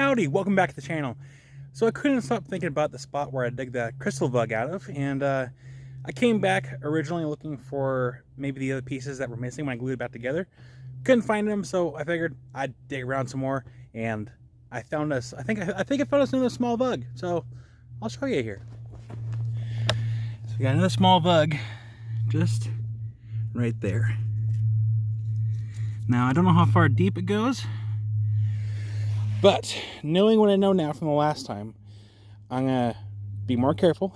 Howdy, welcome back to the channel. So I couldn't stop thinking about the spot where I dig that crystal bug out of, and I came back originally looking for maybe the other pieces that were missing when I glued it back together. Couldn't find them, so I figured I'd dig around some more, and I found us. I think I found us another small bug. So I'll show you here. So we got another small bug, just right there. Now I don't know how far deep it goes, but knowing what I know now from the last time, I'm gonna be more careful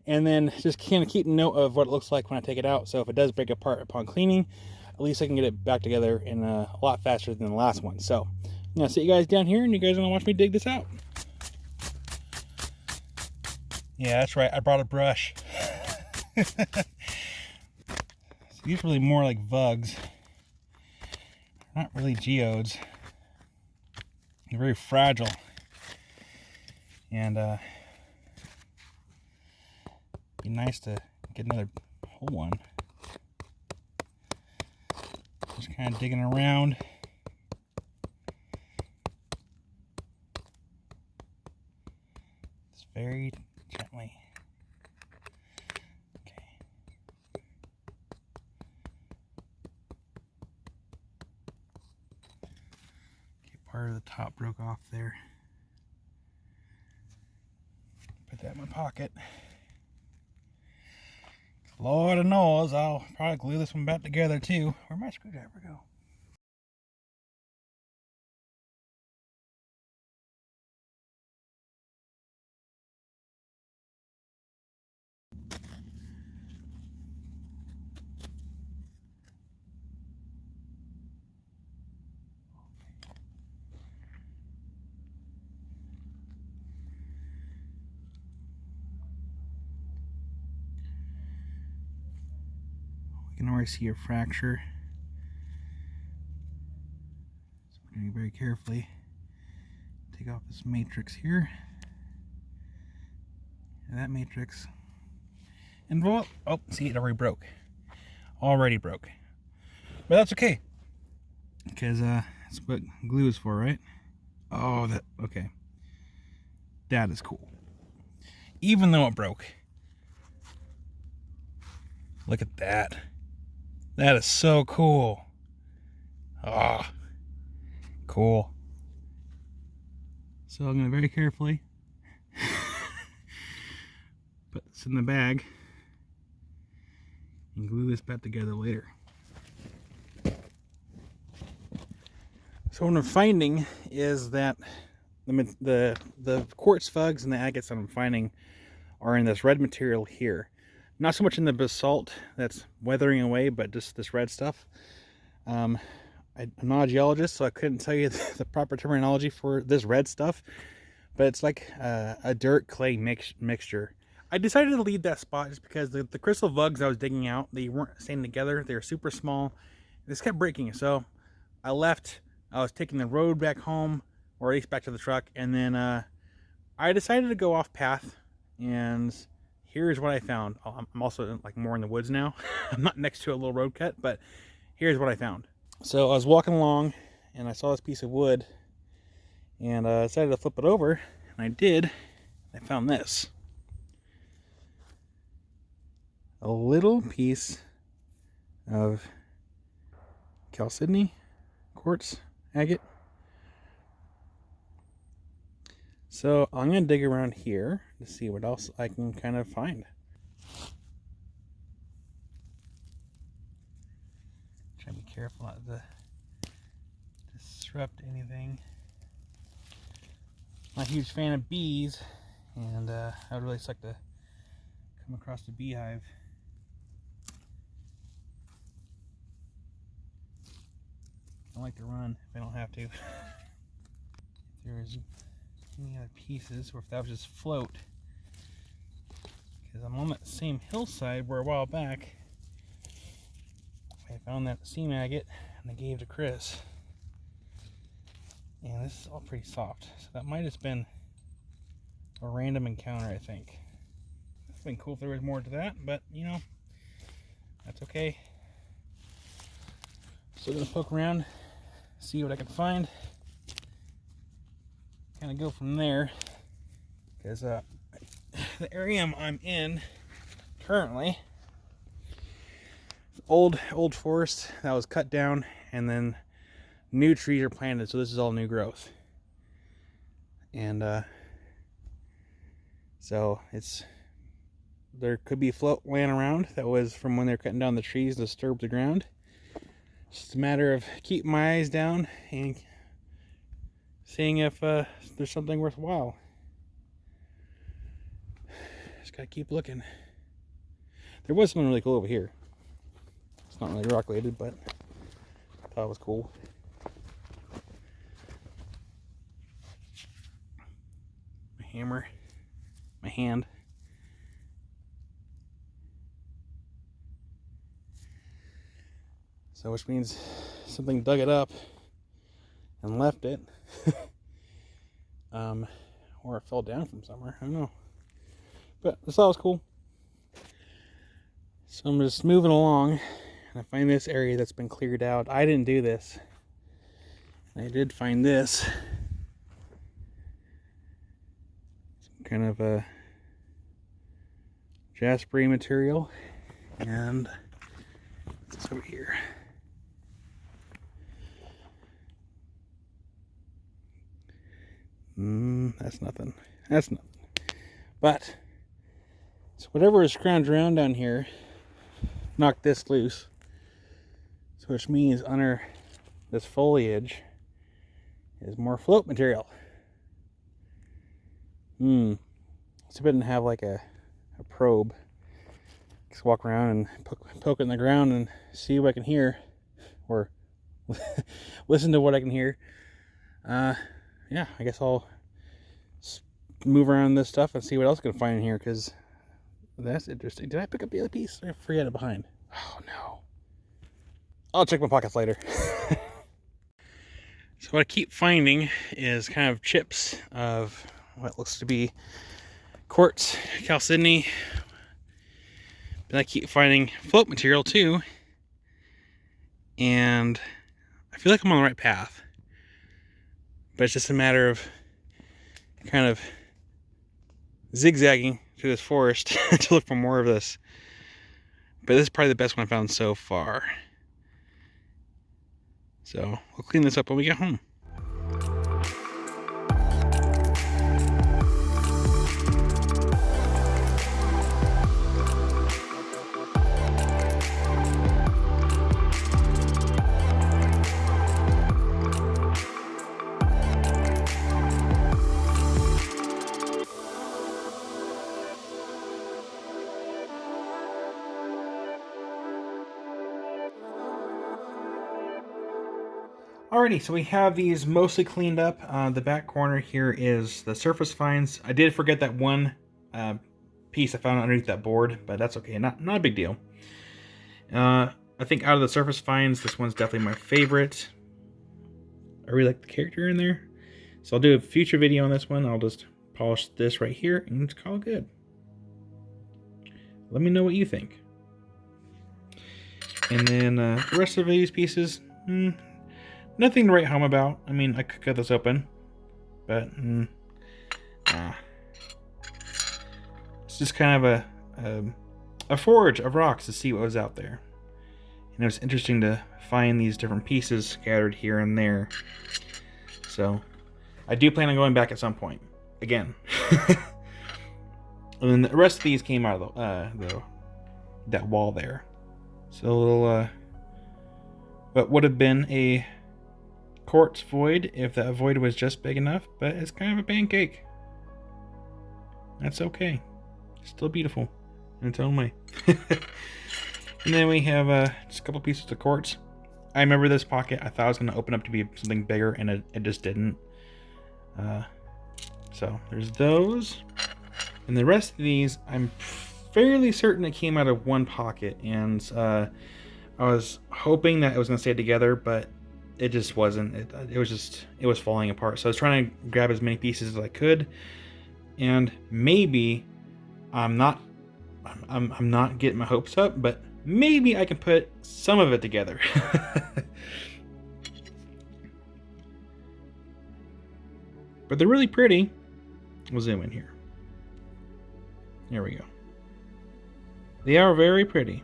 and then just kind of keep note of what it looks like when I take it out. So if it does break apart upon cleaning, at least I can get it back together in a lot faster than the last one. So I'm gonna sit you guys down here and you guys are gonna watch me dig this out. Yeah, that's right, I brought a brush. So these are really more like bugs, not really geodes. They're very fragile, and be nice to get another whole one. Just kind of digging around. Just very gently. Okay. Part of the top broke off there. Put that in my pocket. Lord knows I'll probably glue this one back together too. Where'd my screwdriver go? You can already see a fracture. So we're going to very carefully take off this matrix here. And that matrix. And oh, see, it already broke. Already broke. But that's okay, because that's what glue is for, right? Oh, okay. That is cool. Even though it broke. Look at that. That is so cool. Ah, cool. So I'm going to very carefully put this in the bag and glue this back together later. So what I'm finding is that the quartz fugs and the agates that I'm finding are in this red material here. Not so much in the basalt that's weathering away, but just this red stuff. I'm not a geologist, so I couldn't tell you the proper terminology for this red stuff, but it's like a dirt clay mixture. I decided to leave that spot just because the crystal bugs I was digging out, they weren't staying together. They were super small. This kept breaking, so I left. I was taking the road back home, or at least back to the truck, and then I decided to go off path, and here's what I found. I'm also like more in the woods now. I'm not next to a little road cut, but here's what I found. So I was walking along and I saw this piece of wood and I decided to flip it over, and I did. I found this. A little piece of chalcedony, quartz, agate. So I'm going to dig around here to see what else I can kind of find. Try to be careful not to disrupt anything. I'm a huge fan of bees, and I would really like to come across the beehive. I like to run if I don't have to. If there's any other pieces, or if that was just float, because I'm on that same hillside where a while back I found that seam agate and I gave to Chris, and this is all pretty soft, so that might have just been a random encounter. I think it's been cool if there was more to that, but you know, that's okay. So I'm gonna poke around, see what I can find. kind of go from there, because the area I'm in currently, old forest that was cut down, and then new trees are planted, so this is all new growth. And so there could be float laying around that was from when they're cutting down the trees to disturb the ground. It's just a matter of keeping my eyes down and seeing if there's something worthwhile. Just gotta keep looking. There was something really cool over here. It's not really rock related, but I thought it was cool. My hammer, my hand. So which means something dug it up and left it. Or it fell down from somewhere. I don't know. But I thought it was cool. So I'm just moving along, and I find this area that's been cleared out. I didn't do this. I did find this. Some kind of a jaspery material. And it's over here. That's nothing. That's nothing. But so whatever is scrounged around down here knocked this loose. So which means under this foliage is more float material. So I didn't have like a probe. Just walk around and poke it in the ground and see what I can hear, or listen to what I can hear. Yeah, I guess I'll move around this stuff and see what else I can find in here, because that's interesting. Did I pick up the other piece? I forget it behind. Oh no. I'll check my pockets later. So what I keep finding is kind of chips of what looks to be quartz, chalcedony. But I keep finding float material too. And I feel like I'm on the right path. But it's just a matter of kind of zigzagging through this forest to look for more of this. But this is probably the best one I found so far. So we'll clean this up when we get home. Alrighty, so we have these mostly cleaned up. The back corner here is the surface finds. I did forget that one piece I found underneath that board, but that's okay, not a big deal. I think out of the surface finds, this one's definitely my favorite. I really like the character in there. So I'll do a future video on this one. I'll just polish this right here and it's called good. Let me know what you think. And then the rest of these pieces, nothing to write home about. I mean, I could cut this open, but it's just kind of a forage of rocks to see what was out there. And it was interesting to find these different pieces scattered here and there. So I do plan on going back at some point again. And then the rest of these came out of that wall there. So a little what would have been a quartz void if that void was just big enough, but it's kind of a pancake. That's okay. It's still beautiful in its own way. And then we have just a couple pieces of quartz. I remember this pocket. I thought it was going to open up to be something bigger, and it just didn't. So there's those. And the rest of these, I'm fairly certain it came out of one pocket, and I was hoping that it was going to stay together, but it just wasn't. It was falling apart. So I was trying to grab as many pieces as I could, and maybe I'm not getting my hopes up, but maybe I can put some of it together. But they're really pretty. We'll zoom in here. There we go. They are very pretty.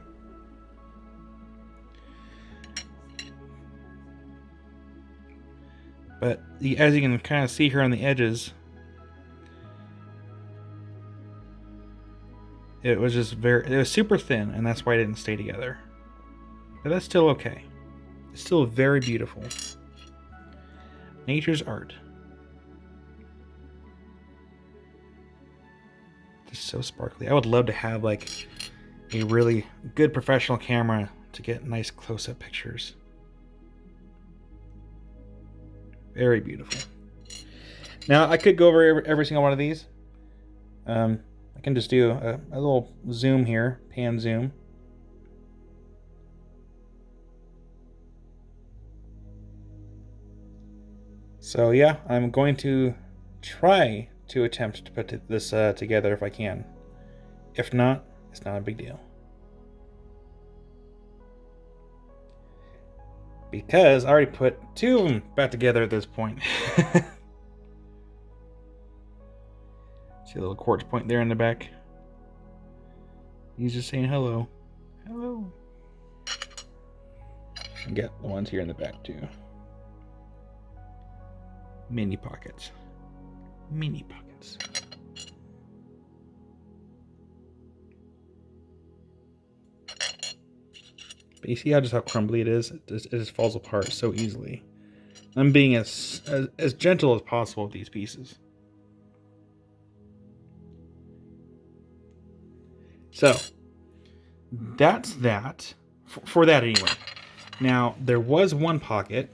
But as you can kind of see here on the edges, it was super thin, and that's why it didn't stay together. But that's still okay. It's still very beautiful. Nature's art. Just so sparkly. I would love to have like a really good professional camera to get nice close-up pictures. Very beautiful. Now I could go over every single one of these. I can just do a little zoom here, pan zoom. So yeah, I'm going to try to attempt to put this together if I can. If not, it's not a big deal. Because I already put 2 of them back together at this point. See a little quartz point there in the back? He's just saying hello. Hello. And get the ones here in the back too. Mini pockets. Mini pockets. But you see how crumbly it is? It just falls apart so easily. I'm being as gentle as possible with these pieces. So, that's that. For that anyway. Now, there was one pocket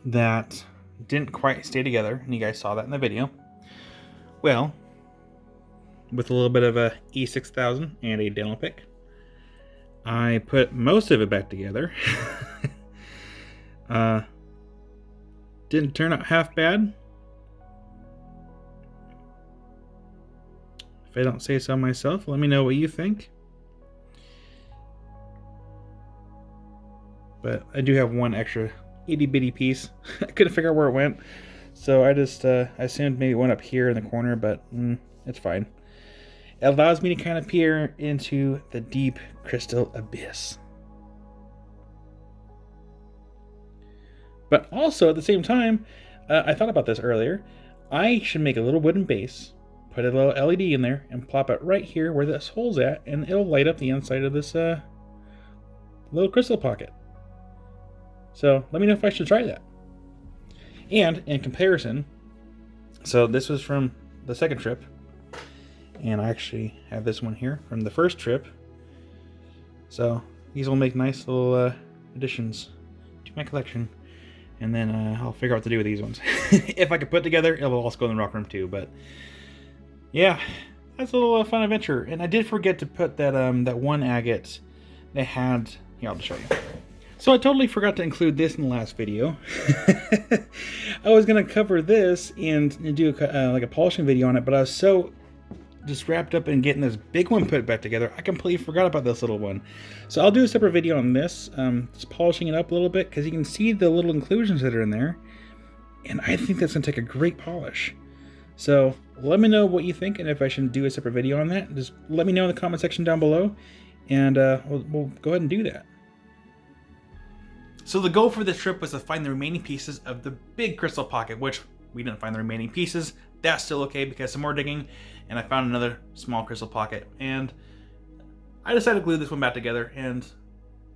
that didn't quite stay together, and you guys saw that in the video. Well, with a little bit of a E6000 and a dental pick, I put most of it back together. Didn't turn out half bad. If I don't say so myself, let me know what you think. But I do have one extra itty bitty piece. I couldn't figure out where it went, so I just assumed maybe it went up here in the corner, but it's fine. It allows me to kind of peer into the deep crystal abyss. But also at the same time, I thought about this earlier. I should make a little wooden base, put a little LED in there, and plop it right here where this hole's at, and it'll light up the inside of this little crystal pocket. So let me know if I should try that. And in comparison, so this was from the second trip, and I actually have this one here from the first trip. So these will make nice little additions to my collection. And then I'll figure out what to do with these ones. If I could put together, it will also go in the rock room too. But yeah, that's a little fun adventure. And I did forget to put that that one agate they had. Here, I'll just show you. So I totally forgot to include this in the last video. I was gonna cover this and do like a polishing video on it, but I was so just wrapped up in getting this big one put back together, I completely forgot about this little one. So I'll do a separate video on this, just polishing it up a little bit, because you can see the little inclusions that are in there, and I think that's gonna take a great polish. So let me know what you think, and if I should do a separate video on that, just let me know in the comment section down below, and we'll go ahead and do that. So the goal for this trip was to find the remaining pieces of the big crystal pocket, which we didn't find the remaining pieces. That's still okay because some more digging, and I found another small crystal pocket, and I decided to glue this one back together. And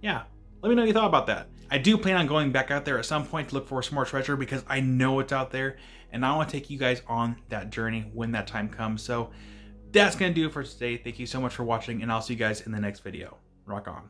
yeah, let me know what you thought about that. I do plan on going back out there at some point to look for some more treasure, because I know it's out there, and I want to take you guys on that journey when that time comes. So that's gonna do it for today. Thank you so much for watching, and I'll see you guys in the next video. Rock on.